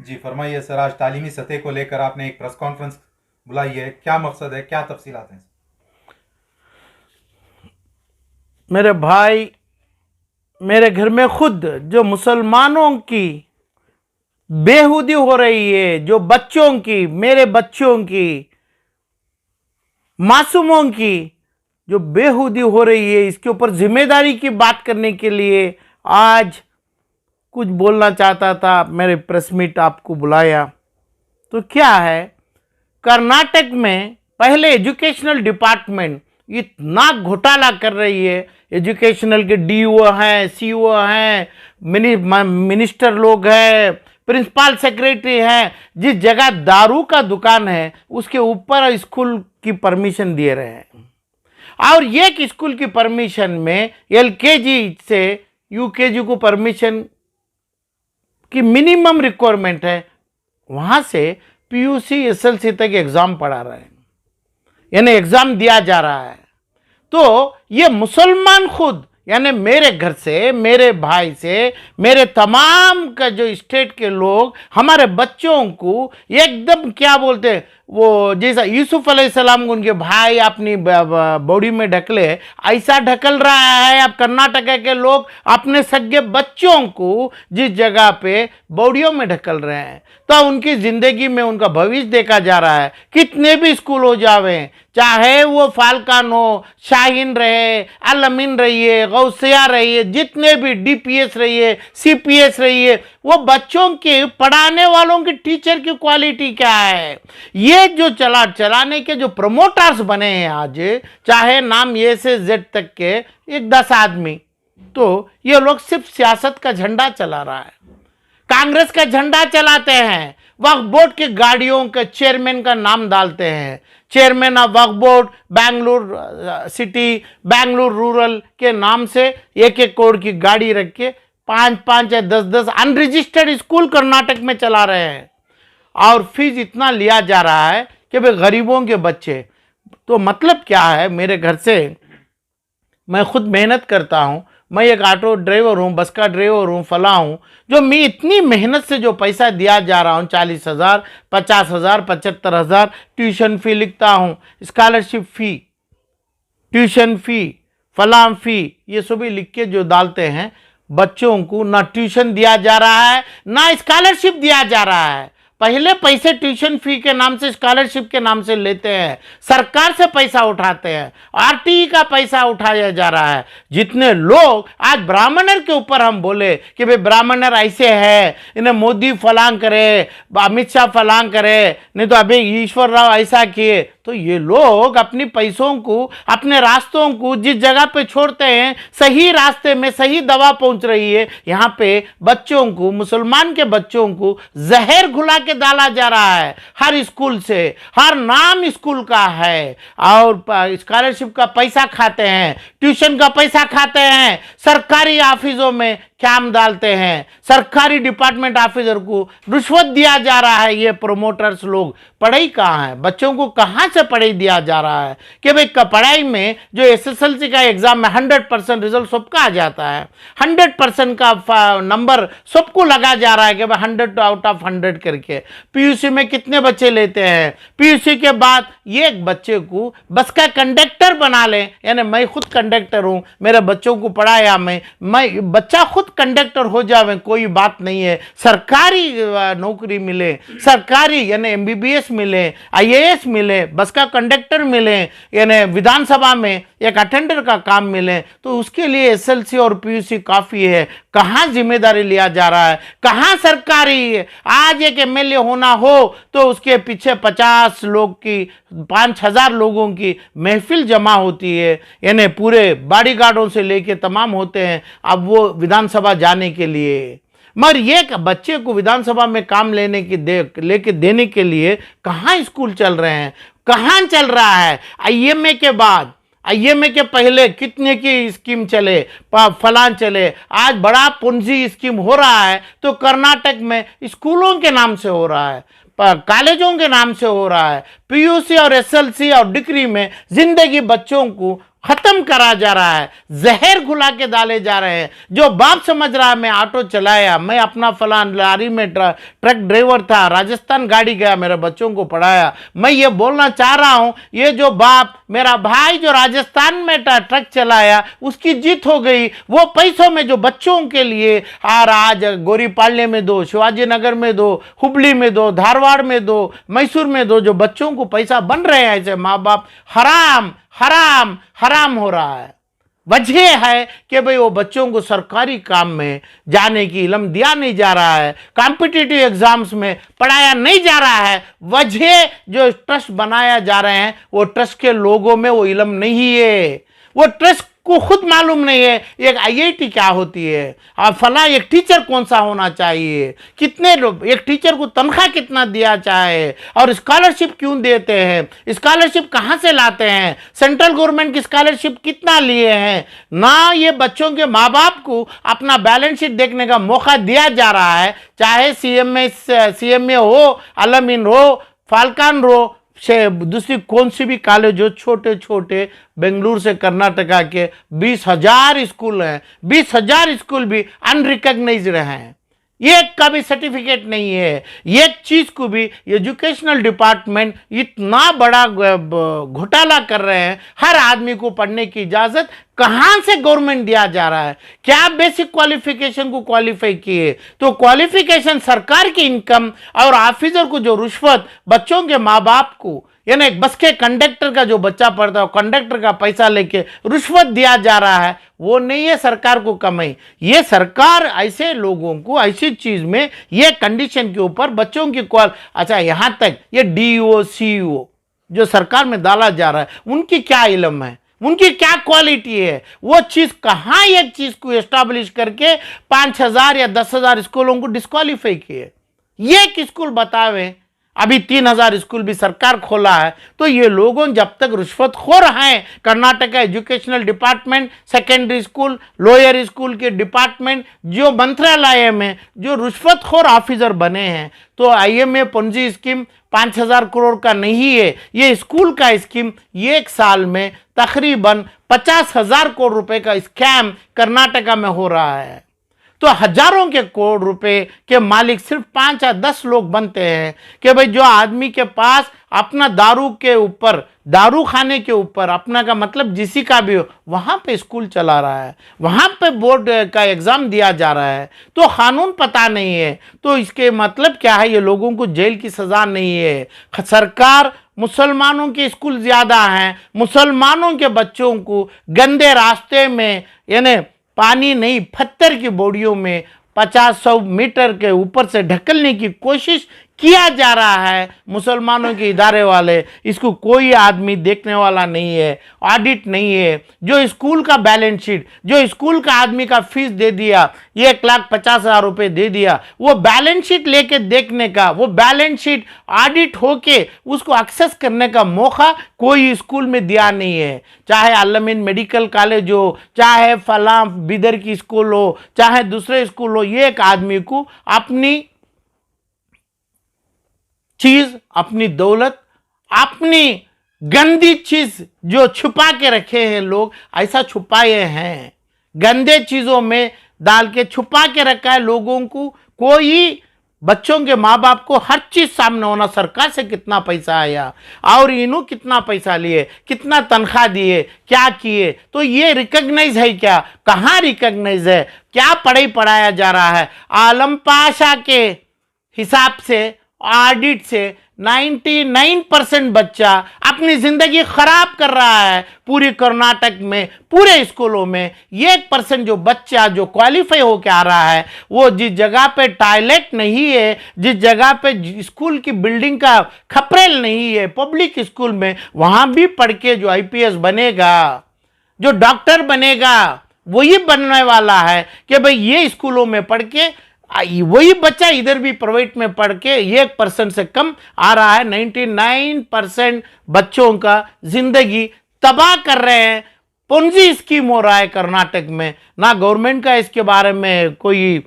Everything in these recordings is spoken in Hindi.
जी फरमाइए सर, आज तालीमी सतह को लेकर आपने एक प्रेस कॉन्फ्रेंस बुलाई है, क्या मकसद है, क्या तफसीलात हैं? मेरे भाई, मेरे घर में खुद जो मुसलमानों की बेहूदी हो रही है, जो बच्चों की, मेरे बच्चों की, मासूमों की जो बेहूदी हो रही है, इसके ऊपर जिम्मेदारी की बात करने के लिए आज कुछ बोलना चाहता था। मेरे प्रेस मीट आपको बुलाया तो क्या है, कर्नाटक में पहले एजुकेशनल डिपार्टमेंट इतना घोटाला कर रही है। एजुकेशनल के डीओ हैं, सीओ हैं, मिनिस्टर लोग हैं, प्रिंसिपल सेक्रेटरी हैं। जिस जगह दारू का दुकान है उसके ऊपर स्कूल की परमिशन दे रहे हैं, और एक स्कूल की परमिशन में एलकेजी से यूकेजी को परमिशन की मिनिमम रिक्वायरमेंट है, वहां से पीयूसी एसएलसी तक एग्जाम पढ़ा रहे हैं, यानी एग्जाम दिया जा रहा है। तो ये मुसलमान खुद, यानी मेरे घर से, मेरे भाई से, मेरे तमाम का जो स्टेट के लोग हमारे बच्चों को एकदम क्या बोलते हैं, वो जैसा यूसुफ अलैहिस्सलाम को उनके भाई अपनी बॉडी में ढकले, ऐसा ढकल रहा है अब कर्नाटक के लोग अपने सगे बच्चों को जिस जगह पे बॉडियों में ढकल रहे हैं। तो उनकी जिंदगी में उनका भविष्य देखा जा रहा है। कितने भी स्कूल हो जावे, चाहे वो फाल्कन हो, शाहीन रहे, अल अमीन रहिए, गौसिया रहिए, जितने भी डीपीएस रहिए, सीपीएस रहिए, वो बच्चों के पढ़ाने वालों की टीचर की क्वालिटी क्या है, ये जो चलाने के जो प्रमोटर्स बने हैं आज, चाहे नाम ए से जेड तक के एक 10 आदमी, तो ये लोग सिर्फ सियासत का झंडा चला रहा है, कांग्रेस का झंडा चलाते हैं। वक्फ बोर्ड की गाड़ियों के चेयरमैन का नाम डालते हैं, chairman of Waqf board Bangalore city, Bangalore rural के नाम से एक एक करोड़ की गाड़ी रख के 5-5 या 10-10 अनरजिस्टर्ड स्कूल कर्नाटक में चला रहे हैं, और फीस इतना लिया जा रहा है कि भाई गरीबों के बच्चे। तो मतलब क्या है, मेरे घर से मैं खुद मेहनत करता हूं, मैं एक ऑटो ड्राइवर हूँ, बस का ड्राइवर हूँ, फला हूँ, जो मैं इतनी मेहनत से जो पैसा दिया जा रहा हूँ, 40,000, 50,000, 75,000 ट्यूशन फ़ी लिखता हूँ, स्कॉलरशिप फ़ी, ट्यूशन फ़ी, फलाम फ़ी, ये सभी लिख के जो डालते हैं, बच्चों को ना ट्यूशन दिया जा रहा है ना स्कॉलरशिप दिया जा रहा है। पहले पैसे ट्यूशन फी के नाम से, स्कॉलरशिप के नाम से लेते हैं, सरकार से पैसा उठाते हैं, आरटीई का पैसा उठाया जा रहा है। जितने लोग आज ब्राह्मणर के ऊपर हम बोले कि भाई ब्राह्मणर ऐसे है, इन्हें मोदी फलांग करे, अमित शाह फलांग करे, नहीं तो अभी ईश्वर राव ऐसा किए, तो ये लोग अपनी पैसों को, अपने रास्तों को जिस जगह पे छोड़ते हैं, सही रास्ते में सही दवा पहुंच रही है, यहाँ पे बच्चों को, मुसलमान के बच्चों को जहर घुला के डाला जा रहा है। हर स्कूल से, हर नाम स्कूल का है, और स्कॉलरशिप का पैसा खाते हैं, ट्यूशन का पैसा खाते हैं, सरकारी ऑफिसों में कैम डालते हैं, सरकारी डिपार्टमेंट ऑफिसर को रिश्वत दिया जा रहा है। ये प्रोमोटर्स लोग, पढ़ाई कहाँ है, बच्चों को कहाँ से पढ़ाई दिया जा रहा है कि भाई पढ़ाई में जो एसएसएलसी का एग्जाम में 100% रिजल्ट सबका आ जाता है, 100% का नंबर सबको लगा जा रहा है कि भाई 100 आउट ऑफ 100 करके। पीयूसी में कितने बच्चे लेते हैं, पीयूसी के बाद एक बच्चे को बस का कंडक्टर बना लें, यानी मैं खुद कंडक्टर हूँ, मेरे बच्चों को पढ़ाया, मैं बच्चा खुद कंडक्टर हो जावे, कोई बात नहीं है, सरकारी नौकरी मिले, सरकारी यानी एमबीबीएस मिले, आईएएस मिले, बस का कंडक्टर मिले, यानी विधानसभा में एक अटेंडर का काम मिले, तो उसके लिए एसएलसी और पीयूसी काफ़ी है। कहाँ जिम्मेदारी लिया जा रहा है, कहाँ सरकारी है। आज एक एमएलए होना हो तो उसके पीछे 50 लोग की, 5,000 लोगों की महफिल जमा होती है, यानी पूरे बॉडीगार्डों से लेके तमाम होते हैं अब वो विधानसभा जाने के लिए। मगर ये बच्चे को विधानसभा में काम लेके देने के लिए कहाँ स्कूल चल रहे हैं, कहाँ चल रहा है। आईएमए के बाद, आईएमए के पहले कितने की स्कीम चले, फलान चले, आज बड़ा पूंजी स्कीम हो रहा है तो कर्नाटक में स्कूलों के नाम से हो रहा है, कॉलेजों के नाम से हो रहा है। पीयूसी और एसएलसी और डिग्री में जिंदगी बच्चों को खत्म करा जा रहा है, जहर घुला के डाले जा रहे हैं। जो बाप समझ रहा है मैं ऑटो चलाया, मैं अपना फलान लारी में ट्रक ड्राइवर था, राजस्थान गाड़ी गया, मेरे बच्चों को पढ़ाया, मैं ये बोलना चाह रहा हूं, ये जो बाप मेरा भाई जो राजस्थान में ट्रक चलाया उसकी जीत हो गई, वो पैसों में जो बच्चों के लिए आज गोरीपाಳ್य में दो, शिवाजी नगर में दो, हुबली में दो, धारवाड़ में दो, मैसूर में दो, जो बच्चों को पैसा बन रहे हैं ऐसे माँ बाप, हराम हराम हराम हो रहा है। वजह है कि भाई वो बच्चों को सरकारी काम में जाने की इल्म दिया नहीं जा रहा है, कॉम्पिटिटिव एग्जाम्स में पढ़ाया नहीं जा रहा है। वजह जो ट्रस्ट बनाया जा रहे हैं वो ट्रस्ट के लोगों में वो इल्म नहीं है, वो ट्रस्ट को खुद मालूम नहीं है एक आईआईटी क्या होती है, फला एक टीचर कौन सा होना चाहिए, कितने लोग, एक टीचर को तनख्वाह कितना दिया चाहे, और स्कॉलरशिप क्यों देते हैं, स्कॉलरशिप कहाँ से लाते हैं, सेंट्रल गवर्नमेंट की स्कॉलरशिप कितना लिए हैं। ना ये बच्चों के माँ बाप को अपना बैलेंस शीट देखने का मौका दिया जा रहा है, चाहे सीएमए हो, अलमीन हो, फाल्कन हो, से दूसरी कौन सी भी कॉलेज जो छोटे छोटे बेंगलुरु से कर्नाटका के 20,000 स्कूल हैं, 20,000 स्कूल भी अनरिकॉग्नाइज्ड हैं, एक का भी सर्टिफिकेट नहीं है। एक चीज को भी एजुकेशनल डिपार्टमेंट इतना बड़ा घोटाला कर रहे हैं, हर आदमी को पढ़ने की इजाजत कहां से गवर्नमेंट दिया जा रहा है, क्या बेसिक क्वालिफिकेशन को क्वालिफाई किए, तो क्वालिफिकेशन सरकार की इनकम और ऑफिसर को जो रुश्वत बच्चों के माँ बाप को, यानी एक बस के कंडक्टर का जो बच्चा पढ़ता है कंडक्टर का पैसा लेके रुश्वत दिया जा रहा है, वो नहीं है सरकार को कमाई। ये सरकार ऐसे लोगों को ऐसी चीज में ये कंडीशन के ऊपर बच्चों की अच्छा यहां तक ये डीओ सीईओ जो सरकार में डाला जा रहा है, उनकी क्या इल्म है, उनकी क्या क्वालिटी है, वो चीज कहां एक चीज को एस्टैब्लिश करके 5,000 या 10,000 स्कूलों को डिस्क्वालीफाई किए। ये एक स्कूल बतावे, अभी 3,000 स्कूल भी सरकार खोला है, तो ये लोगों जब तक रिश्वतखोर हैं, Karnataka educational department, secondary school, lower school के डिपार्टमेंट, जो मंत्रालय में जो रिश्वतखोर ऑफिसर बने हैं, तो आईएमए पंजी स्कीम 5,000 करोड़ का नहीं है, ये स्कूल का स्कीम एक साल में तकरीबन 50,000 करोड़ रुपए का स्कैम कर्नाटका में हो रहा है। तो हजारों के करोड़ रुपए के मालिक सिर्फ 5 या 10 लोग बनते हैं कि भाई जो आदमी के पास अपना दारू के ऊपर, दारू खाने के ऊपर अपना का मतलब जिसी का भी हो, वहां पे स्कूल चला रहा है, वहां पे बोर्ड का एग्जाम दिया जा रहा है, तो कानून पता नहीं है, तो इसके मतलब क्या है, ये लोगों को जेल की सजा नहीं है। सरकार मुसलमानों के स्कूल ज्यादा हैं, मुसलमानों के बच्चों को गंदे रास्ते में, यानी पानी नहीं पत्थर की बोरियों में 50-100 मीटर के ऊपर से ढकलने की कोशिश किया जा रहा है। मुसलमानों के इदारे वाले, इसको कोई आदमी देखने वाला नहीं है, ऑडिट नहीं है। जो स्कूल का बैलेंस शीट, जो स्कूल का आदमी का फीस दे दिया, 1,50,000 रुपये दे दिया, वो बैलेंस शीट लेके देखने का, वो बैलेंस शीट ऑडिट होके उसको एक्सेस करने का मौका कोई स्कूल में दिया नहीं है। चाहे अलमीन मेडिकल कॉलेज हो, चाहे फला बिदर की स्कूल हो, चाहे दूसरे स्कूल हो, ये एक आदमी को अपनी चीज, अपनी दौलत, अपनी गंदी चीज जो छुपा के रखे हैं लोग, ऐसा छुपाए हैं, गंदे चीजों में डाल के छुपा के रखा है लोगों को। कोई बच्चों के माँ बाप को हर चीज सामने होना, सरकार से कितना पैसा आया और इन्हों कितना पैसा लिए, कितना तनख्वाह दिए, क्या किए, तो ये रिकॉग्नाइज है क्या, कहाँ रिकॉग्नाइज है, क्या पढ़ाई पढ़ाया जा रहा है। आलम पाशा के हिसाब से, ऑडिट से 99% बच्चा अपनी जिंदगी खराब कर रहा है। पूरी कर्नाटक में पूरे स्कूलों में 1% जो बच्चा जो क्वालिफाई होकर आ रहा है, वो जिस जगह पे टॉयलेट नहीं है, जिस जगह पे स्कूल की बिल्डिंग का खपरेल नहीं है पब्लिक स्कूल में, वहां भी पढ़ के जो आईपीएस बनेगा, जो डॉक्टर बनेगा, वही बनने वाला है कि भाई ये स्कूलों में पढ़ के, वही बच्चा इधर भी प्राइवेट में पढ़ के 1% से कम आ रहा है। 99% बच्चों का जिंदगी तबाह कर रहे हैं। पंजी स्कीम हो रहा है कर्नाटक में, ना गवर्नमेंट का इसके बारे में कोई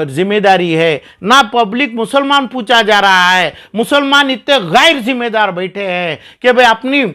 जिम्मेदारी है, ना पब्लिक मुसलमान पूछा जा रहा है। मुसलमान इतने गैर जिम्मेदार बैठे हैं कि भाई अपनी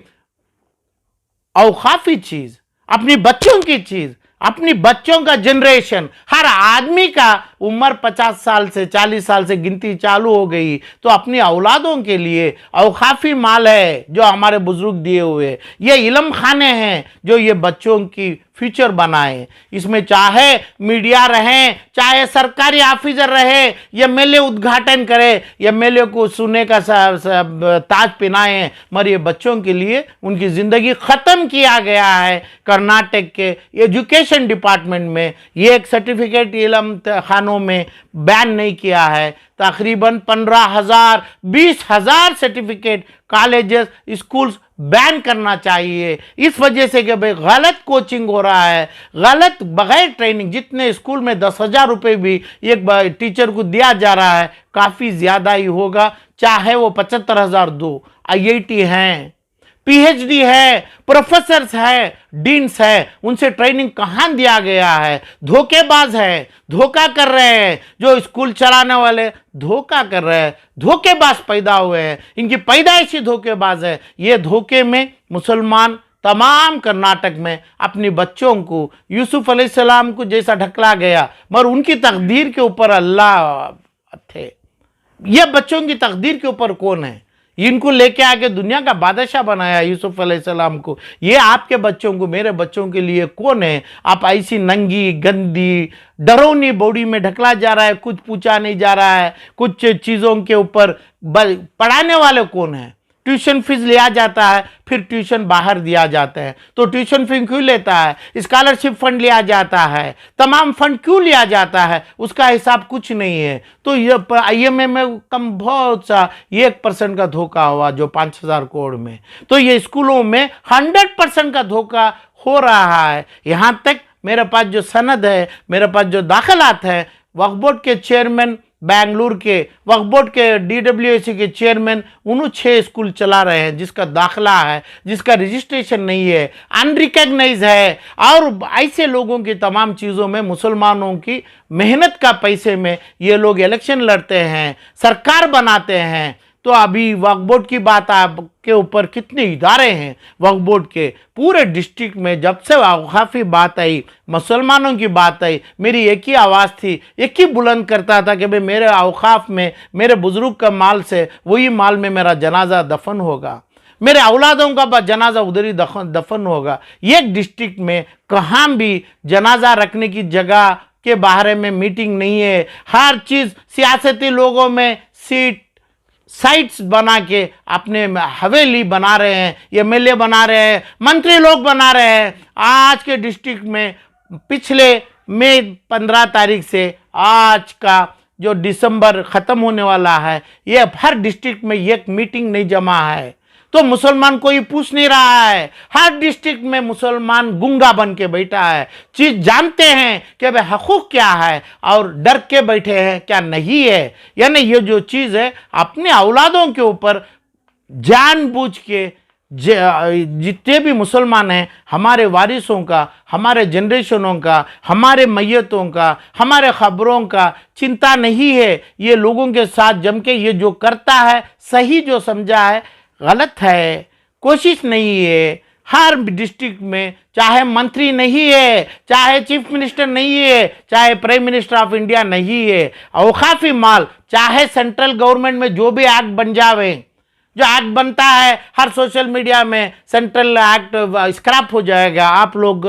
औखाफी चीज, अपनी बच्चों की चीज, अपनी बच्चों का जनरेशन, हर आदमी का उम्र 50 साल से 40 साल से गिनती चालू हो गई, तो अपनी औलादों के लिए औखाफी माल है जो हमारे बुजुर्ग दिए हुए, ये इलम खाने हैं जो ये बच्चों की फ्यूचर बनाए। इसमें चाहे मीडिया रहे, चाहे सरकारी ऑफिसर रहे, ये मेले उद्घाटन करे, ये मेले को सुनने का ताज पहनाए, मगर ये बच्चों के लिए उनकी जिंदगी खत्म किया गया है। कर्नाटक के एजुकेशन डिपार्टमेंट में ये एक सर्टिफिकेट इलम खानों में बैन नहीं किया है। तकरीबन 15,000 20,000 सर्टिफिकेट कॉलेजेस स्कूल्स बैन करना चाहिए, इस वजह से कि भाई गलत कोचिंग हो रहा है, गलत बगैर ट्रेनिंग। जितने स्कूल में 10,000 रुपये भी एक टीचर को दिया जा रहा है, काफ़ी ज़्यादा ही होगा, चाहे वो 75,000 दो। IIT हैं, PhD है, प्रोफेसर्स है, डीन्स है, उनसे ट्रेनिंग कहाँ दिया गया है? धोखेबाज है, धोखा कर रहे हैं। जो स्कूल चलाने वाले धोखा कर रहे हैं, धोखेबाज पैदा हुए हैं, इनकी पैदाइशी धोखेबाज है। ये धोखे में मुसलमान तमाम कर्नाटक में अपनी बच्चों को यूसुफ अलैहिस्सलाम को जैसा ढकला गया, मगर उनकी तकदीर के ऊपर अल्लाह थे। ये बच्चों की तकदीर के ऊपर कौन है? इनको लेके आके दुनिया का बादशाह बनाया यूसुफ अलैहिस्सलाम को। ये आपके बच्चों को, मेरे बच्चों के लिए कौन है? आप ऐसी नंगी गंदी डरौनी बॉडी में ढकला जा रहा है, कुछ पूछा नहीं जा रहा है, कुछ चीज़ों के ऊपर पढ़ाने वाले कौन है? ट्यूशन फीस लिया जाता है, फिर ट्यूशन बाहर दिया जाता है, तो ट्यूशन फी क्यों लेता है? स्कॉलरशिप फंड लिया जाता है, तमाम फंड क्यों लिया जाता है? उसका हिसाब कुछ नहीं है। तो ये IMF में कम बहुत सा 1% का धोखा हुआ जो 5,000 करोड़ में, तो ये स्कूलों में 100% का धोखा हो रहा है। यहाँ तक मेरे पास जो सनद है, मेरे पास जो दाखिलात है, वक्फ बोर्ड के चेयरमैन बेंगलुरु के, वक्फ बोर्ड के DWSC के चेयरमैन, उन्होंने 6 स्कूल चला रहे हैं जिसका दाखला है, जिसका रजिस्ट्रेशन नहीं है, अनरिकग्नाइज है। और ऐसे लोगों की तमाम चीज़ों में, मुसलमानों की मेहनत का पैसे में ये लोग इलेक्शन लड़ते हैं, सरकार बनाते हैं। तो अभी वक्फ बोर्ड की बात आपके ऊपर कितने इदारे हैं वक्फ बोर्ड के पूरे डिस्ट्रिक्ट में? जब से औकाफी बात आई, मुसलमानों की बात आई, मेरी एक ही आवाज़ थी, एक ही बुलंद करता था कि भाई मेरे औकाफ में, मेरे बुजुर्ग का माल से, वही माल में मेरा जनाजा दफन होगा, मेरे औलादों का जनाजा उधर ही दफन होगा। एक डिस्ट्रिक्ट में कहाँ भी जनाजा रखने की जगह के बारे में मीटिंग नहीं है। हर चीज़ सियासती लोगों में सीट साइट्स बना के अपने हवेली बना रहे हैं, MLA बना रहे हैं, मंत्री लोग बना रहे हैं। आज के डिस्ट्रिक्ट में पिछले मई 15 तारीख से आज का जो दिसंबर ख़त्म होने वाला है, ये हर डिस्ट्रिक्ट में एक मीटिंग नहीं जमा है, तो मुसलमान कोई पूछ नहीं रहा है। हर डिस्ट्रिक्ट में मुसलमान गुंगा बन के बैठा है, चीज़ जानते हैं कि भाई हकूक़ क्या है और डर के बैठे हैं क्या नहीं है। यानी ये जो चीज़ है, अपने औलादों के ऊपर जानबूझ के जितने भी मुसलमान हैं, हमारे वारिसों का, हमारे जनरेशनों का, हमारे मैयतों का, हमारे खबरों का चिंता नहीं है। ये लोगों के साथ जम के ये जो करता है, सही जो समझा है गलत है, कोशिश नहीं है। हर डिस्ट्रिक्ट में चाहे मंत्री नहीं है, चाहे चीफ मिनिस्टर नहीं है, चाहे प्राइम मिनिस्टर ऑफ इंडिया नहीं है, औकाफी माल, चाहे सेंट्रल गवर्नमेंट में जो भी एक्ट बन जावे, जो एक्ट बनता है हर सोशल मीडिया में सेंट्रल एक्ट स्क्रैप हो जाएगा। आप लोग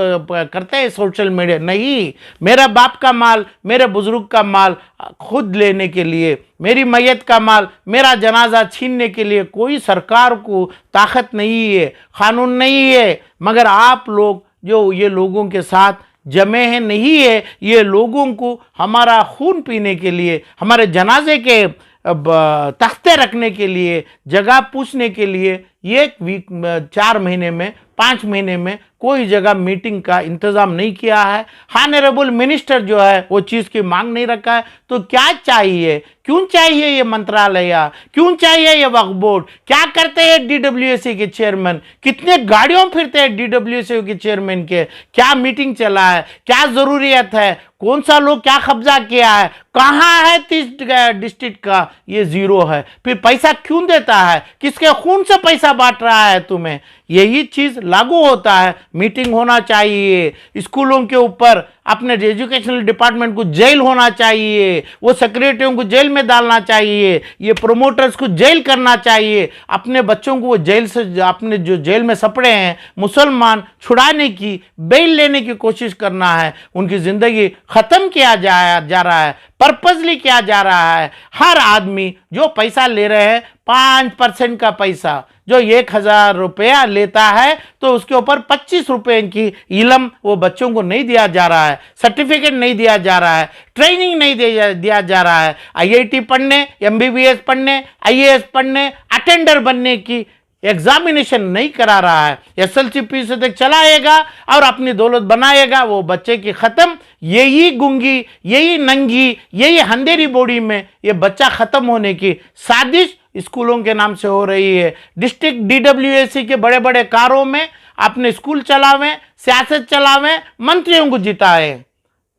करते हैं सोशल मीडिया, नहीं, मेरा बाप का माल, मेरे बुजुर्ग का माल खुद लेने के लिए, मेरी मैयत का माल, मेरा जनाजा छीनने के लिए कोई सरकार को ताकत नहीं है, कानून नहीं है। मगर आप लोग जो ये लोगों के साथ जमे हैं, नहीं है, ये लोगों को हमारा खून पीने के लिए, हमारे जनाजे के तख्ते रखने के लिए, जगह पूछने के लिए 1 वीक 4 महीने में, 5 महीने में कोई जगह मीटिंग का इंतजाम नहीं किया है। ऑनरेबल मिनिस्टर जो है वो चीज़ की मांग नहीं रखा है। तो क्या चाहिए, क्यों चाहिए ये मंत्रालय, क्यों चाहिए ये वक्फ बोर्ड, क्या करते हैं डीडब्ल्यूएससी के चेयरमैन, कितने गाड़ियों फिरते हैं डीडब्ल्यूएससी के चेयरमैन के, क्या मीटिंग चला है, क्या ज़रूरियत है, कौन सा लोग क्या कब्जा किया है, कहाँ है 30 डिस्ट्रिक्ट का, ये जीरो है। फिर पैसा क्यों देता है, किसके खून से पैसा बांट रहा है तुम्हें, यही चीज़ लागू होता है। मीटिंग होना चाहिए, स्कूलों के ऊपर अपने एजुकेशनल डिपार्टमेंट को जेल होना चाहिए, वो सेक्रेटरियों को जेल में डालना चाहिए, ये प्रोमोटर्स को जेल करना चाहिए, अपने बच्चों को वो जेल से, अपने जो जेल में सपड़े हैं मुसलमान, छुड़ाने की, बेल लेने की कोशिश करना है, उनकी ज़िंदगी ख़त्म किया जा रहा है, पर्पसली किया जा रहा है। हर आदमी जो पैसा ले रहे हैं 5% का पैसा, जो 1000 रुपया लेता है तो उसके ऊपर 25 रुपये की इलम वो बच्चों को नहीं दिया जा रहा है, सर्टिफिकेट नहीं दिया जा रहा है, ट्रेनिंग नहीं दिया जा रहा है। आईआईटी पढ़ने, एमबीबीएस पढ़ने, आईएएस पढ़ने, अटेंडर बनने की एग्जामिनेशन नहीं करा रहा है। एसएलसीपी से तक चलाएगा और अपनी दौलत बनाएगा, वो बच्चे की ख़त्म। यही गुंगी, यही नंगी, यही अंधेरी बॉडी में ये बच्चा ख़त्म होने की साजिश स्कूलों के नाम से हो रही है। डिस्ट्रिक्ट डीडब्ल्यूएससी के बड़े बड़े कारों में अपने स्कूल चलावें, सियासत चलावें, मंत्रियों को जिताएं।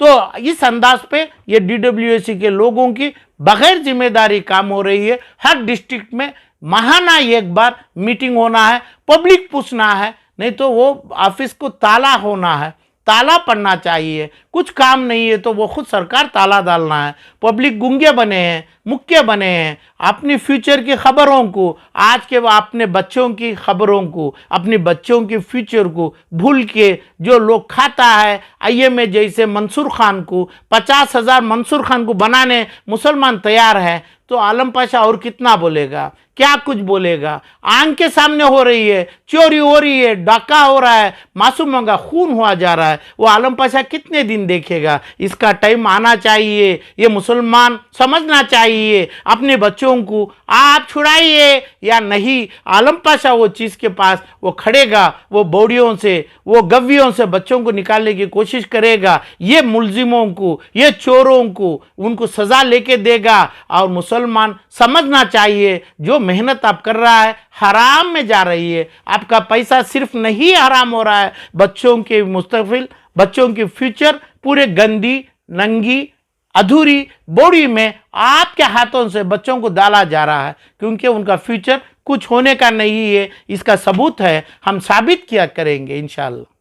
तो इस अंदाज पे ये डीडब्ल्यूएससी के लोगों की बगैर जिम्मेदारी काम हो रही है। हर डिस्ट्रिक्ट में महाना एक बार मीटिंग होना है, पब्लिक पूछना है, नहीं तो वो ऑफिस को ताला होना है, ताला पड़ना चाहिए। कुछ काम नहीं है तो वो खुद सरकार ताला डालना है। पब्लिक गूंगे बने हैं, मुक्के बने हैं, अपनी फ्यूचर की खबरों को, आज के अपने बच्चों की खबरों को, अपनी बच्चों की फ्यूचर को भूल के जो लोग खाता है, आईएमए जैसे मंसूर खान को 50,000 मंसूर खान को बनाने मुसलमान तैयार है, तो आलम पाशा और कितना बोलेगा, क्या कुछ बोलेगा। आंख के सामने हो रही है, चोरी हो रही है, डाका हो रहा है, मासूमों का खून हुआ जा रहा है, वो आलम पाशा कितने दिन देखेगा। इसका टाइम आना चाहिए, ये मुसलमान समझना चाहिए अपने बच्चों को, आप छुड़ाइए या नहीं, आलम पाशा वो चीज़ के पास वो खड़ेगा, वो बॉडियों से, वो गव्वियों से बच्चों को निकालने की कोशिश करेगा। ये मुलजिमों को, ये चोरों को उनको सज़ा लेके देगा। और मुसलमान समझना चाहिए जो मेहनत आप कर रहा है हराम में जा रही है। आपका पैसा सिर्फ नहीं हराम हो रहा है, बच्चों के मुस्तकबिल, बच्चों की फ्यूचर पूरे गंदी, नंगी, अधूरी बॉडी में आपके हाथों से बच्चों को डाला जा रहा है, क्योंकि उनका फ्यूचर कुछ होने का नहीं है। इसका सबूत है, हम साबित किया करेंगे इंशाअल्लाह।